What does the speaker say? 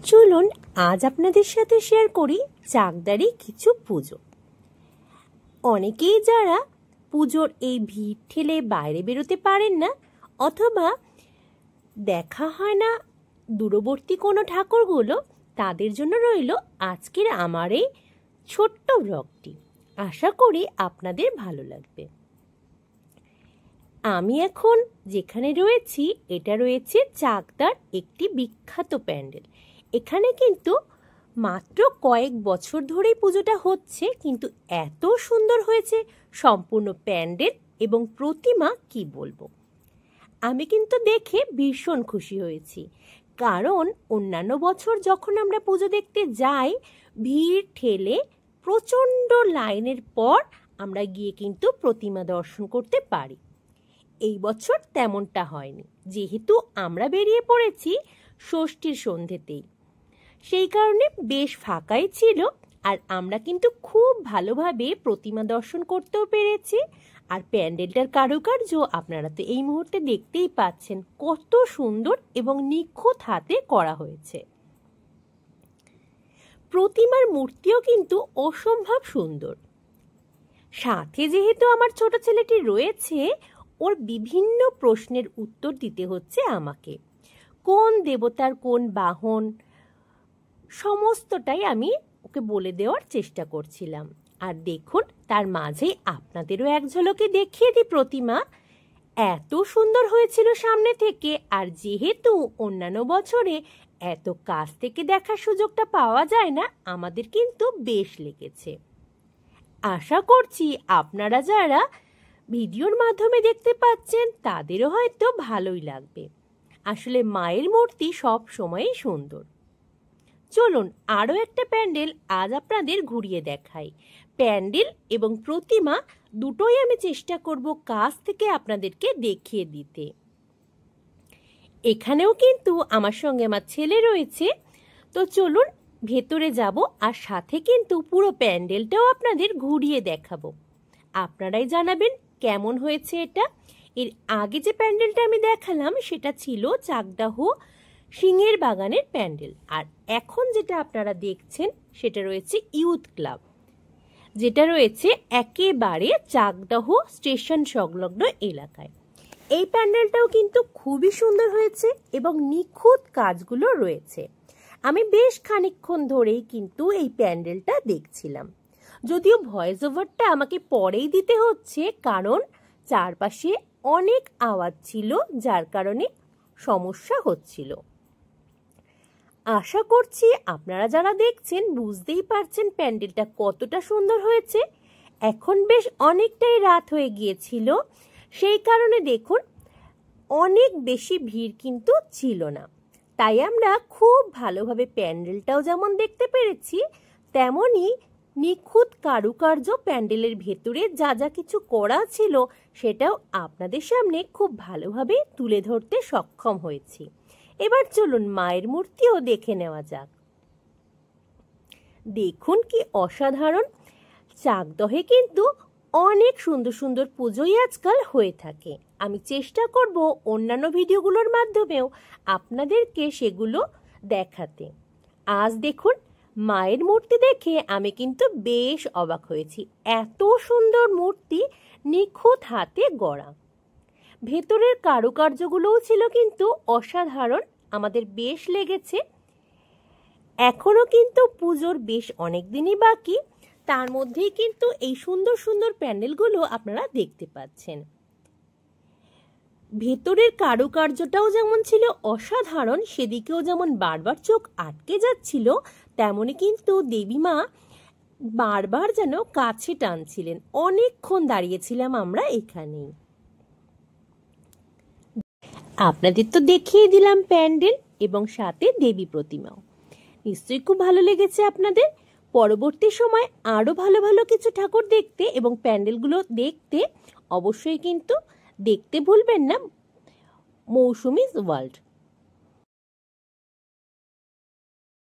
চলুন আজ আপনাদের সাথে শেয়ার করি চাকদারি কিছু পুজো। অনেকেই যারা পুজোর এই ভিড় ঠেলে বাইরে বেরোতে পারেন না অথবা দেখা হয় না দূরবর্তী কোনো ঠাকুরগুলো, তাদের জন্য রইল আজকের আমার এই ছোট্ট ব্লগটি। আশা করি আপনাদের ভালো লাগবে। আমি এখন যেখানে রয়েছি এটা রয়েছে চাকদার একটি বিখ্যাত প্যান্ডেল। এখানে কিন্তু মাত্র কয়েক বছর ধরেই পুজোটা হচ্ছে, কিন্তু এত সুন্দর হয়েছে সম্পূর্ণ প্যান্ডেল এবং প্রতিমা কি বলবো। আমি কিন্তু দেখে ভীষণ খুশি হয়েছি, কারণ অন্যান্য বছর যখন আমরা পুজো দেখতে যাই ভিড় ঠেলে প্রচণ্ড লাইনের পর আমরা গিয়ে কিন্তু প্রতিমা দর্শন করতে পারি। এই বছর তেমনটা হয়নি, যেহেতু আমরা বেরিয়ে পড়েছি ষষ্ঠীর সন্ধ্যেতেই, সেই কারণে বেশ ফাঁকাই ছিল। আর আমরা কিন্তু খুব ভালোভাবে প্রতিমা দর্শন করতেও পেরেছি। আর প্যান্ডেলটার কারুকার্য আপনারা তো এই মুহূর্তে দেখতেই পাচ্ছেন কত সুন্দর এবং নিখুঁত হাতে করা হয়েছে। প্রতিমার মূর্তিও কিন্তু অসম্ভব সুন্দর। সাথে যেহেতু আমার ছোট ছেলেটি রয়েছে, ওর বিভিন্ন প্রশ্নের উত্তর দিতে হচ্ছে আমাকে। কোন দেবতার কোন বাহন সমস্তটাই আমি ওকে বলে দেওয়ার চেষ্টা করছিলাম। আর দেখুন তার মাঝে আপনাদেরও এক ঝলকে দেখিয়ে দিই প্রতিমা। এত সুন্দর হয়েছিল সামনে থেকে, আর যেহেতু অন্যান্য বছরে এত কাছ থেকে দেখার সুযোগটা পাওয়া যায় না, আমাদের কিন্তু বেশ লেগেছে। আশা করছি আপনারা যারা ভিডিওর মাধ্যমে দেখতে পাচ্ছেন তাদেরও হয়তো ভালোই লাগবে। আসলে মায়ের মূর্তি সব সময়ই সুন্দর। চলুন আরও একটা প্যান্ডেল আজ আপনাদের ঘুরিয়ে দেখাই। প্যান্ডেল এবং প্রতিমা দুটোই আমি চেষ্টা করব কাছ থেকে আপনাদেরকে দেখিয়ে দিতে। এখানেও কিন্তু আমার সঙ্গে আমার ছেলে রয়েছে, তো চলুন ভেতরে যাব আর সাথে কিন্তু পুরো প্যান্ডেলটাও আপনাদের ঘুরিয়ে দেখাবো। আপনারাই জানাবেন কেমন হয়েছে এটা। এর আগে যে প্যান্ডেলটা আমি দেখালাম সেটা ছিল চাকদাহ সিংহের বাগানের প্যান্ডেল, আর এখন যেটা আপনারা দেখছেন সেটা রয়েছে ইউথ ক্লাব, যেটা রয়েছে একেবারে চাকদাহ স্টেশন সংলগ্ন এলাকায়। এই প্যান্ডেলটাও কিন্তু খুবই সুন্দর হয়েছে এবং নিখুঁত কাজগুলো রয়েছে। আমি বেশ খানিকক্ষণ ধরেই কিন্তু এই প্যান্ডেলটা দেখছিলাম, যদিও ভয়েস ওভারটা আমাকে পরেই দিতে হচ্ছে, কারণ চারপাশে অনেক আওয়াজ ছিল যার কারণে সমস্যা হচ্ছিল। আশা করছি আপনারা যারা দেখছেন বুঝতেই পারছেন প্যান্ডেলটা কতটা সুন্দর হয়েছে। এখন বেশ অনেকটাই রাত হয়ে গিয়েছিল, সেই কারণে দেখুন অনেক বেশি ভিড় কিন্তু ছিল না। তাই আমরা খুব ভালোভাবে প্যান্ডেলটাও যেমন দেখতে পেরেছি, তেমনই নিখুঁত কারুকার্য প্যান্ডেলের ভেতরে যা যা কিছু করা ছিল সেটাও আপনাদের সামনে খুব ভালোভাবে তুলে ধরতে সক্ষম হয়েছি। এবার চলুন মায়ের মূর্তিও দেখে নেওয়া যাক। দেখুন কি অসাধারণ। চাকদহে কিন্তু অনেক সুন্দর সুন্দর পুজোই আজকাল হয়ে থাকে। আমি চেষ্টা করব অন্যান্য ভিডিওগুলোর মাধ্যমেও আপনাদেরকে সেগুলো দেখাতে। আজ দেখুন মায়ের মূর্তি দেখে আমি কিন্তু বেশ অবাক হয়েছি। এত সুন্দর মূর্তি, নিখুঁত হাতে গড়া। ভেতরের কারুকার্যগুলোও ছিল কিন্তু অসাধারণ, আমাদের বেশ লেগেছে। এখনো কিন্তু পুজোর বেশ অনেক দিনই বাকি, তার মধ্যেই কিন্তু এই সুন্দর সুন্দর প্যান্ডেলগুলো আপনারা দেখতে পাচ্ছেন। ভেতরের কারুকার্যটাও যেমন ছিল অসাধারণ, সেদিকেও যেমন বারবার চোখ আটকে যাচ্ছিল, তেমনি কিন্তু দেবীমা বারবার যেন কাছে টানছিলেন। অনেকক্ষণ দাঁড়িয়েছিলাম আমরা এখানেই। আপনাদের তো দেখিয়ে দিলাম প্যান্ডেল এবং সাথে দেবী প্রতিমাও। নিশ্চয়ই খুব ভালো লেগেছে আপনাদের। পরবর্তী সময় আরো ভালো ভালো কিছু ঠাকুর দেখতে এবং প্যান্ডেলগুলো দেখতে অবশ্যই কিন্তু দেখতে ভুলবেন না মৌসুমীজ ওয়ার্ল্ড।